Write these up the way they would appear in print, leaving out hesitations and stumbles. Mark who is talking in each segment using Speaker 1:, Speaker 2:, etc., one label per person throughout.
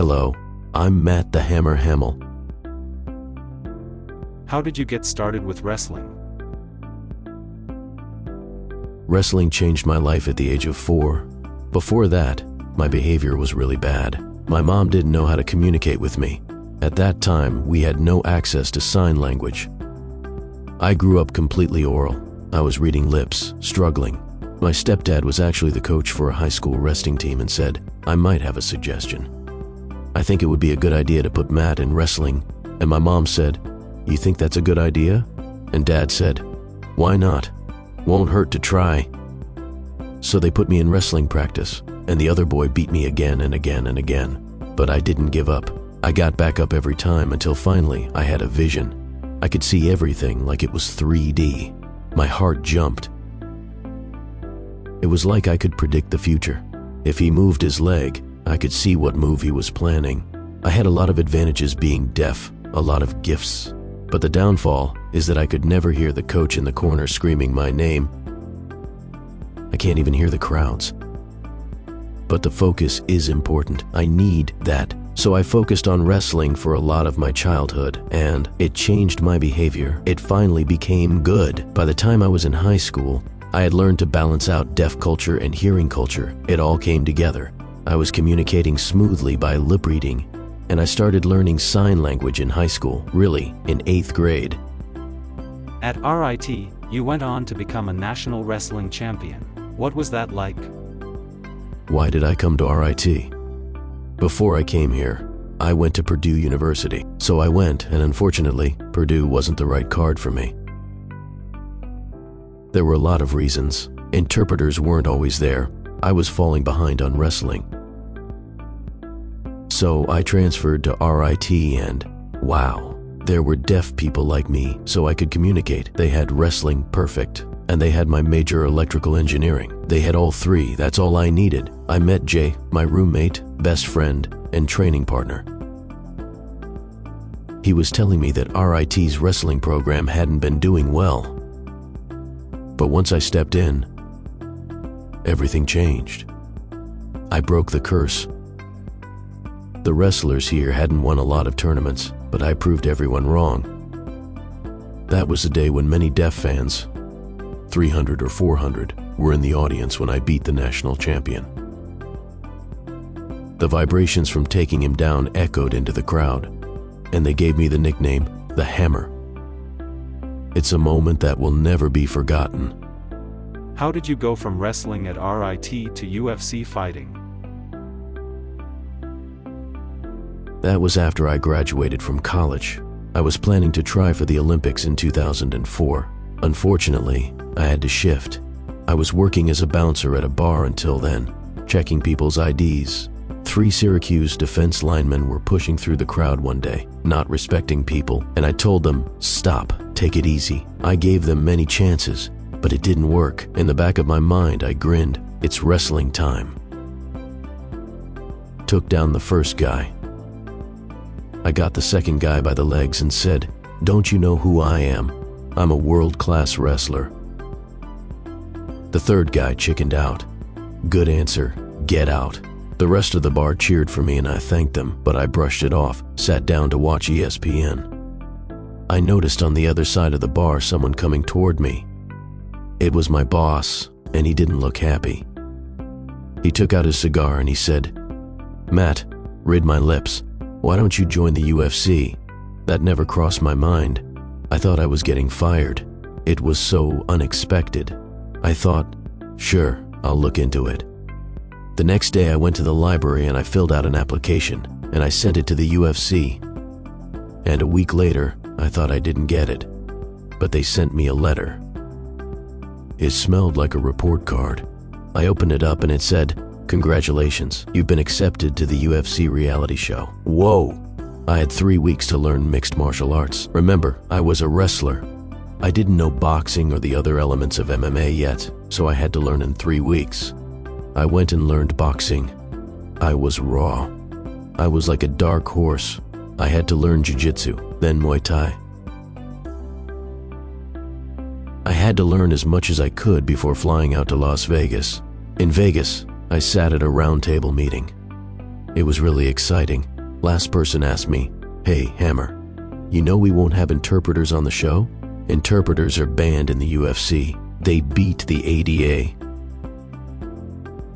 Speaker 1: Hello, I'm Matt the Hammer Hamill.
Speaker 2: How did you get started with wrestling?
Speaker 1: Wrestling changed my life at the age of 4. Before that, my behavior was really bad. My mom didn't know how to communicate with me. At that time, we had no access to sign language. I grew up completely oral. I was reading lips, struggling. My stepdad was actually the coach for a high school wrestling team and said, I might have a suggestion. I think it would be a good idea to put Matt in wrestling. And my mom said, you think that's a good idea? And Dad said, why not? Won't hurt to try. So they put me in wrestling practice, and the other boy beat me again and again and again. But I didn't give up. I got back up every time until finally I had a vision. I could see everything like it was 3D. My heart jumped. It was like I could predict the future. If he moved his leg, I could see what move he was planning. I had a lot of advantages being deaf, a lot of gifts. But the downfall is that I could never hear the coach in the corner screaming my name. I can't even hear the crowds. But the focus is important. I need that. So I focused on wrestling for a lot of my childhood, and it changed my behavior. It finally became good. By the time I was in high school, I had learned to balance out deaf culture and hearing culture. It all came together. I was communicating smoothly by lip reading, and I started learning sign language in high school, really, in 8th grade.
Speaker 2: At RIT, you went on to become a national wrestling champion. What was that like?
Speaker 1: Why did I come to RIT? Before I came here, I went to Purdue University. So I went, and unfortunately, Purdue wasn't the right card for me. There were a lot of reasons. Interpreters weren't always there. I was falling behind on wrestling. So I transferred to RIT and, wow, there were deaf people like me, so I could communicate. They had wrestling perfect, and they had my major electrical engineering. They had all three, that's all I needed. I met Jay, my roommate, best friend, and training partner. He was telling me that RIT's wrestling program hadn't been doing well. But once I stepped in, everything changed. I broke the curse. The wrestlers here hadn't won a lot of tournaments, but I proved everyone wrong. That was the day when many deaf fans, 300 or 400, were in the audience when I beat the national champion. The vibrations from taking him down echoed into the crowd, and they gave me the nickname, the Hammer. It's a moment that will never be forgotten.
Speaker 2: How did you go from wrestling at RIT to UFC fighting?
Speaker 1: That was after I graduated from college. I was planning to try for the Olympics in 2004. Unfortunately, I had to shift. I was working as a bouncer at a bar until then, checking people's IDs. 3 Syracuse defense linemen were pushing through the crowd one day, not respecting people, and I told them, stop, take it easy. I gave them many chances, but it didn't work. In the back of my mind, I grinned, it's wrestling time. Took down the first guy. I got the second guy by the legs and said, don't you know who I am? I'm a world-class wrestler. The third guy chickened out. Good answer, get out. The rest of the bar cheered for me and I thanked them, but I brushed it off, sat down to watch ESPN. I noticed on the other side of the bar someone coming toward me. It was my boss, and he didn't look happy. He took out his cigar and he said, Matt, read my lips. Why don't you join the UFC? That never crossed my mind. I thought I was getting fired. It was so unexpected. I thought, sure, I'll look into it. The next day I went to the library and I filled out an application, and I sent it to the UFC. And a week later, I thought I didn't get it, but they sent me a letter. It smelled like a report card. I opened it up and it said, congratulations, you've been accepted to the UFC reality show. Whoa! I had 3 weeks to learn mixed martial arts. Remember, I was a wrestler. I didn't know boxing or the other elements of MMA yet, so I had to learn in 3 weeks. I went and learned boxing. I was raw. I was like a dark horse. I had to learn jiu-jitsu, then Muay Thai. I had to learn as much as I could before flying out to Las Vegas. In Vegas, I sat at a round table meeting. It was really exciting. Last person asked me, "Hey, Hammer, you know we won't have interpreters on the show? Interpreters are banned in the UFC. They beat the ADA."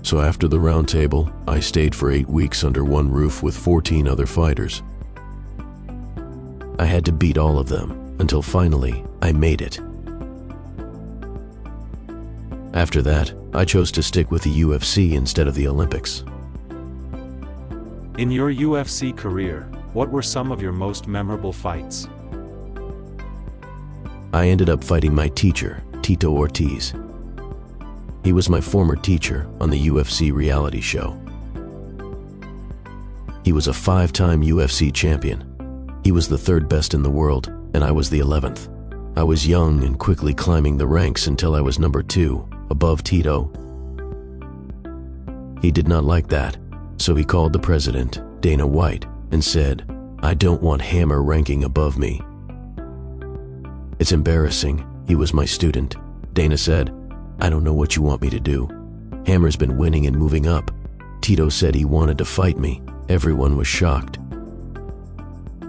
Speaker 1: So after the round table, I stayed for 8 weeks under one roof with 14 other fighters. I had to beat all of them until finally I made it. After that, I chose to stick with the UFC instead of the Olympics.
Speaker 2: In your UFC career, what were some of your most memorable fights?
Speaker 1: I ended up fighting my teacher, Tito Ortiz. He was my former teacher on the UFC reality show. He was a 5-time UFC champion. He was the 3rd best in the world, and I was the 11th. I was young and quickly climbing the ranks until I was number 2, above Tito. He did not like that, so he called the president, Dana White, and said, "I don't want Hammer ranking above me." "It's embarrassing. He was my student." Dana said, "I don't know what you want me to do. Hammer's been winning and moving up." Tito said he wanted to fight me. Everyone was shocked.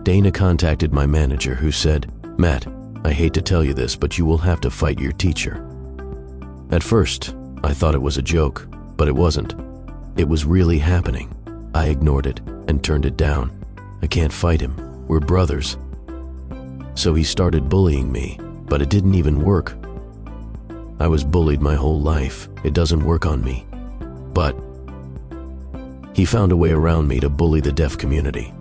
Speaker 1: Dana contacted my manager, who said, "Matt, I hate to tell you this, but you will have to fight your teacher." At first, I thought it was a joke, but it wasn't. It was really happening. I ignored it and turned it down. I can't fight him. We're brothers. So he started bullying me, but it didn't even work. I was bullied my whole life. It doesn't work on me. But he found a way around me to bully the deaf community.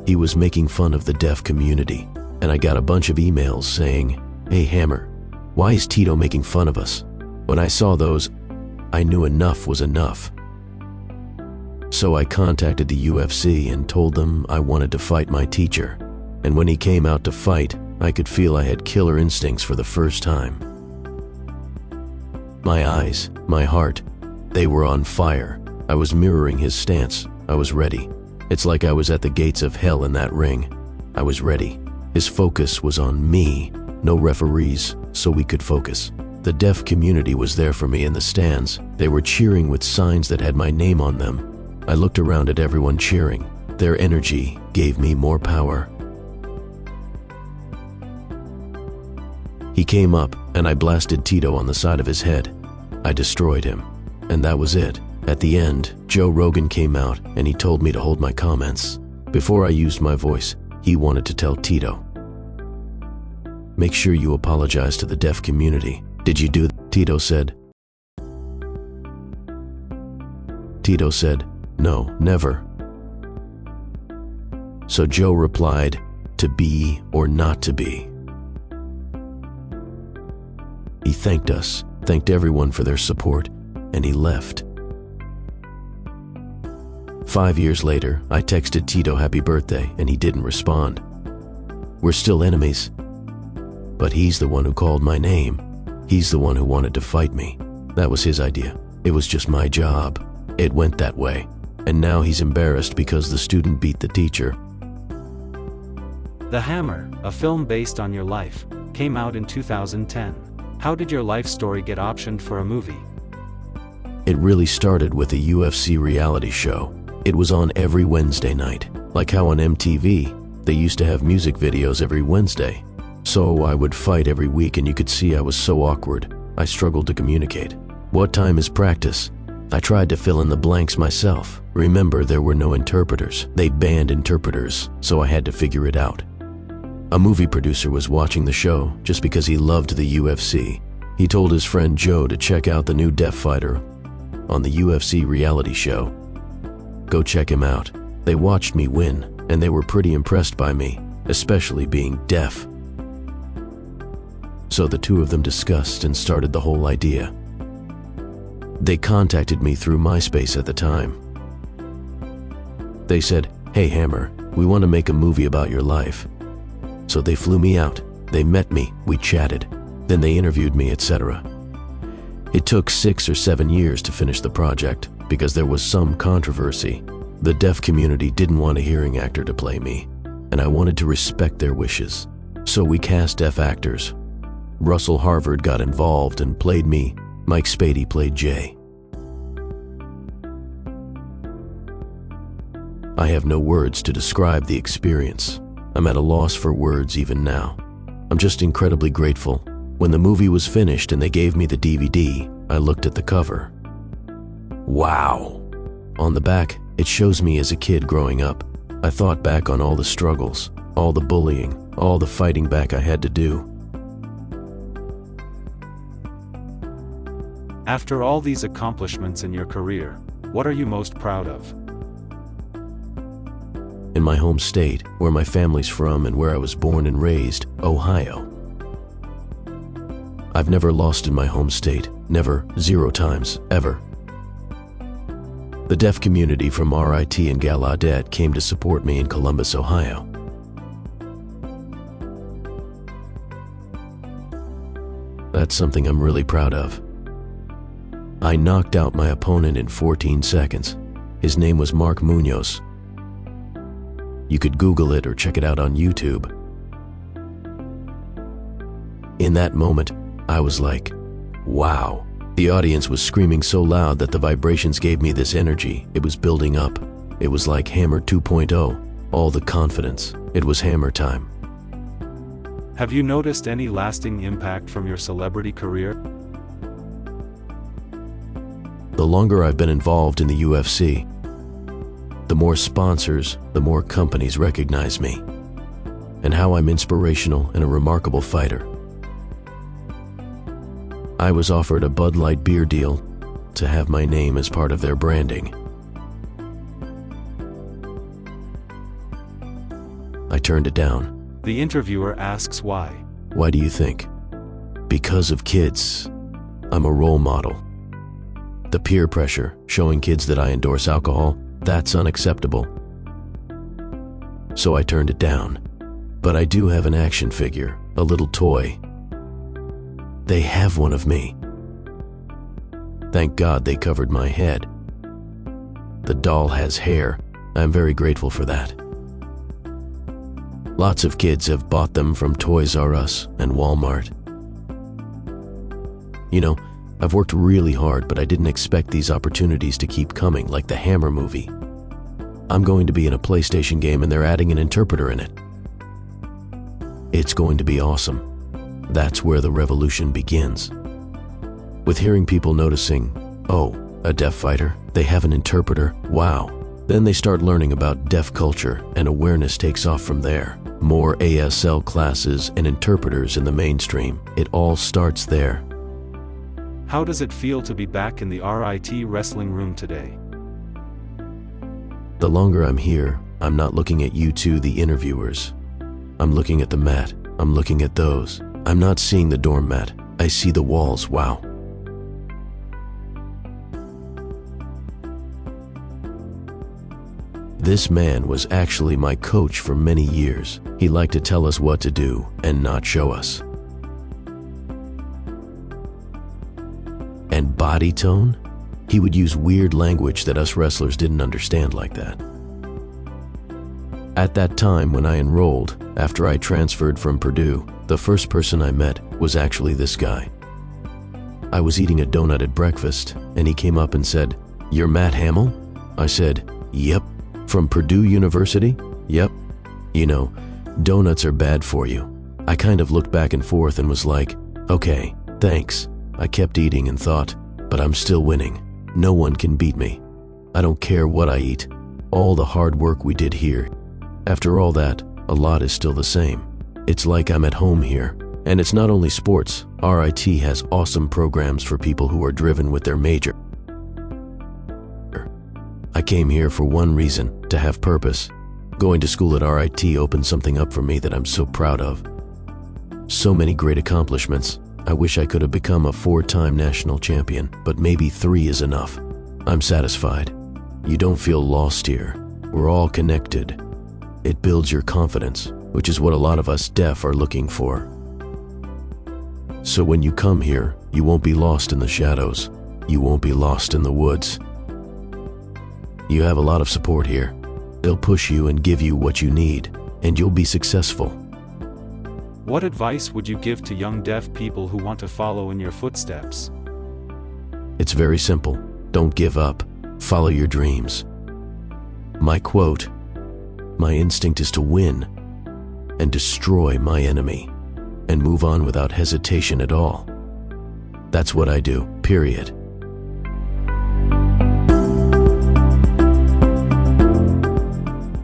Speaker 1: He was making fun of the deaf community, and I got a bunch of emails saying, "Hey Hammer, why is Tito making fun of us?" When I saw those, I knew enough was enough. So I contacted the UFC and told them I wanted to fight my teacher. And when he came out to fight, I could feel I had killer instincts for the first time. My eyes, my heart, they were on fire. I was mirroring his stance. I was ready. It's like I was at the gates of hell in that ring. I was ready. His focus was on me, no referees, so we could focus. The deaf community was there for me in the stands. They were cheering with signs that had my name on them. I looked around at everyone cheering. Their energy gave me more power. He came up, and I blasted Tito on the side of his head. I destroyed him, and that was it. At the end, Joe Rogan came out, and he told me to hold my comments. Before I used my voice, he wanted to tell Tito, "Make sure you apologize to the deaf community." "Did you do that?" Tito said. Tito said, "No, never." So Joe replied, "To be or not to be." He thanked us, thanked everyone for their support, and he left. 5 years later, I texted Tito happy birthday, and he didn't respond. We're still enemies. But he's the one who called my name. He's the one who wanted to fight me. That was his idea. It was just my job. It went that way. And now he's embarrassed because the student beat the teacher.
Speaker 2: The Hammer, a film based on your life, came out in 2010. How did your life story get optioned for a movie?
Speaker 1: It really started with a UFC reality show. It was on every Wednesday night. Like how on MTV, they used to have music videos every Wednesday. So I would fight every week, and you could see I was so awkward. I struggled to communicate. What time is practice? I tried to fill in the blanks myself. Remember, there were no interpreters. They banned interpreters, so I had to figure it out. A movie producer was watching the show just because he loved the UFC. He told his friend Joe to check out the new deaf fighter on the UFC reality show. Go check him out. They watched me win, and they were pretty impressed by me, especially being deaf. So the two of them discussed and started the whole idea. They contacted me through MySpace at the time. They said, "Hey Hammer, we want to make a movie about your life." So they flew me out. They met me, we chatted. Then they interviewed me, etc. It took 6 or 7 years to finish the project because there was some controversy. The deaf community didn't want a hearing actor to play me, and I wanted to respect their wishes. So we cast deaf actors. Russell Harvard got involved and played me. Mike Spady played Jay. I have no words to describe the experience. I'm at a loss for words even now. I'm just incredibly grateful. When the movie was finished and they gave me the DVD, I looked at the cover. Wow! On the back, it shows me as a kid growing up. I thought back on all the struggles, all the bullying, all the fighting back I had to do.
Speaker 2: After all these accomplishments in your career, what are you most proud of?
Speaker 1: In my home state, where my family's from and where I was born and raised, Ohio. I've never lost in my home state, never, 0 times, ever. The deaf community from RIT and Gallaudet came to support me in Columbus, Ohio. That's something I'm really proud of. I knocked out my opponent in 14 seconds. His name was Mark Munoz. You could Google it or check it out on YouTube. In that moment, I was like, wow. The audience was screaming so loud that the vibrations gave me this energy. It was building up. It was like Hammer 2.0, all the confidence. It was Hammer time.
Speaker 2: Have you noticed any lasting impact from your celebrity career?
Speaker 1: The longer I've been involved in the UFC, the more sponsors, the more companies recognize me, and how I'm inspirational and a remarkable fighter. I was offered a Bud Light beer deal to have my name as part of their branding. I turned it down.
Speaker 2: The interviewer asks why.
Speaker 1: Why do you think? Because of kids. I'm a role model. The peer pressure, showing kids that I endorse alcohol, that's unacceptable. So I turned it down. But I do have an action figure, a little toy. They have one of me. Thank God they covered my head. The doll has hair. I'm very grateful for that. Lots of kids have bought them from Toys R Us and Walmart. You know, I've worked really hard, but I didn't expect these opportunities to keep coming, like the Hammer movie. I'm going to be in a PlayStation game and they're adding an interpreter in it. It's going to be awesome. That's where the revolution begins. With hearing people noticing, oh, a deaf fighter, they have an interpreter, wow. Then they start learning about deaf culture and awareness takes off from there. More ASL classes and interpreters in the mainstream. It all starts there.
Speaker 2: How does it feel to be back in the RIT wrestling room today?
Speaker 1: The longer I'm here, I'm not looking at you two, the interviewers. I'm looking at the mat. I'm looking at those. I'm not seeing the dorm mat. I see the walls, wow. This man was actually my coach for many years. He liked to tell us what to do and not show us. And body tone? He would use weird language that us wrestlers didn't understand like that. At that time when I enrolled, after I transferred from Purdue, the first person I met was actually this guy. I was eating a donut at breakfast, and he came up and said, "You're Matt Hamill?" I said, "Yep." "From Purdue University?" "Yep." "You know, donuts are bad for you." I kind of looked back and forth and was like, "Okay, thanks." I kept eating and thought, but I'm still winning. No one can beat me. I don't care what I eat. All the hard work we did here. After all that, a lot is still the same. It's like I'm at home here. And it's not only sports. RIT has awesome programs for people who are driven with their major. I came here for one reason, to have purpose. Going to school at RIT opened something up for me that I'm so proud of. So many great accomplishments. I wish I could have become a 4-time national champion, but maybe 3 is enough. I'm satisfied. You don't feel lost here. We're all connected. It builds your confidence, which is what a lot of us deaf are looking for. So when you come here, you won't be lost in the shadows. You won't be lost in the woods. You have a lot of support here. They'll push you and give you what you need, and you'll be successful.
Speaker 2: What advice would you give to young deaf people who want to follow in your footsteps?
Speaker 1: It's very simple. Don't give up. Follow your dreams. My quote, "My instinct is to win and destroy my enemy and move on without hesitation at all. That's what I do, period."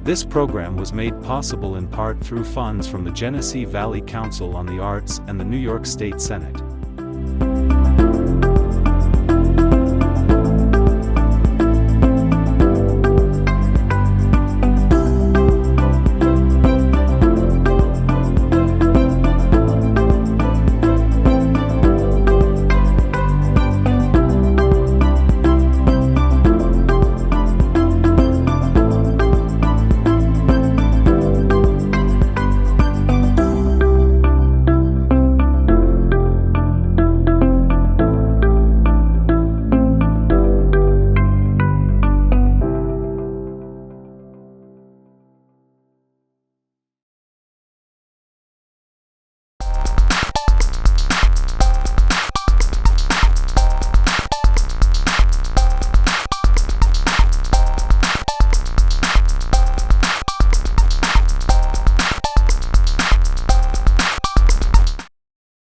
Speaker 2: This program was made possible in part through funds from the Genesee Valley Council on the Arts and the New York State Senate.